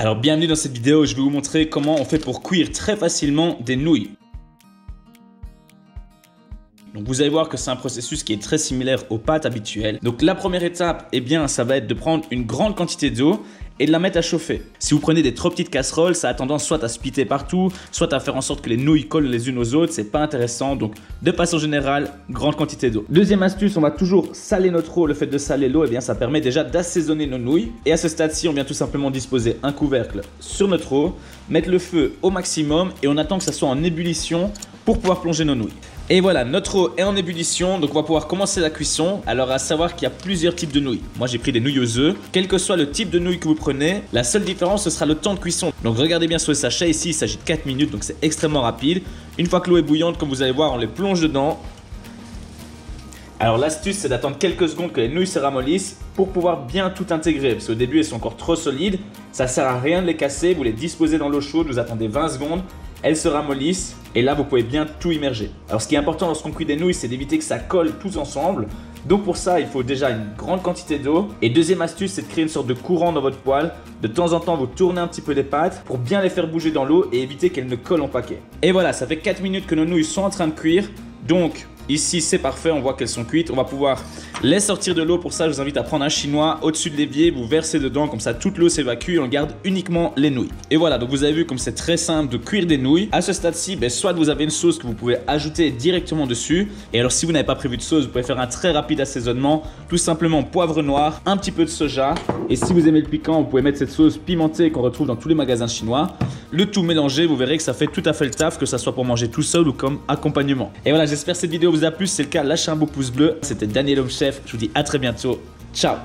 Alors bienvenue dans cette vidéo, je vais vous montrer comment on fait pour cuire très facilement des nouilles. Donc vous allez voir que c'est un processus qui est très similaire aux pâtes habituelles. Donc la première étape, ça va être de prendre une grande quantité d'eau et de la mettre à chauffer. Si vous prenez des trop petites casseroles, ça a tendance soit à splitter partout, soit à faire en sorte que les nouilles collent les unes aux autres, c'est pas intéressant. Donc de façon générale, grande quantité d'eau. Deuxième astuce, on va toujours saler notre eau. Le fait de saler l'eau, ça permet déjà d'assaisonner nos nouilles. Et à ce stade-ci, on vient tout simplement disposer un couvercle sur notre eau, mettre le feu au maximum et on attend que ça soit en ébullition pour pouvoir plonger nos nouilles. Et voilà, notre eau est en ébullition, donc on va pouvoir commencer la cuisson. Alors à savoir qu'il y a plusieurs types de nouilles. Moi j'ai pris des nouilles aux œufs. Quel que soit le type de nouilles que vous prenez, la seule différence ce sera le temps de cuisson. Donc regardez bien sur le sachet, ici il s'agit de 4 minutes, donc c'est extrêmement rapide. Une fois que l'eau est bouillante, comme vous allez voir, on les plonge dedans. Alors l'astuce c'est d'attendre quelques secondes que les nouilles se ramollissent pour pouvoir bien tout intégrer. Parce qu'au début elles sont encore trop solides, ça sert à rien de les casser, vous les disposez dans l'eau chaude, vous attendez 20 secondes. Elles se ramollissent et là vous pouvez bien tout immerger. Alors ce qui est important lorsqu'on cuit des nouilles, c'est d'éviter que ça colle tous ensemble. Donc pour ça il faut déjà une grande quantité d'eau. Et deuxième astuce, c'est de créer une sorte de courant dans votre poêle. De temps en temps vous tournez un petit peu les pâtes pour bien les faire bouger dans l'eau et éviter qu'elles ne collent en paquet. Et voilà, ça fait 4 minutes que nos nouilles sont en train de cuire. Donc ici c'est parfait, on voit qu'elles sont cuites. On va pouvoir les sortir de l'eau. Pour ça je vous invite à prendre un chinois au-dessus de l'évier, vous versez dedans, comme ça toute l'eau s'évacue et on garde uniquement les nouilles. Et voilà, donc vous avez vu comme c'est très simple de cuire des nouilles. À ce stade-ci, soit vous avez une sauce que vous pouvez ajouter directement dessus. Et alors si vous n'avez pas prévu de sauce, vous pouvez faire un très rapide assaisonnement. Tout simplement poivre noir, un petit peu de soja. Et si vous aimez le piquant, vous pouvez mettre cette sauce pimentée qu'on retrouve dans tous les magasins chinois. Le tout mélangé, vous verrez que ça fait tout à fait le taf, que ça soit pour manger tout seul ou comme accompagnement. Et voilà, j'espère que cette vidéo vous a plu. Si c'est le cas, lâchez un beau pouce bleu. C'était Daniel Home Chef. Je vous dis à très bientôt. Ciao!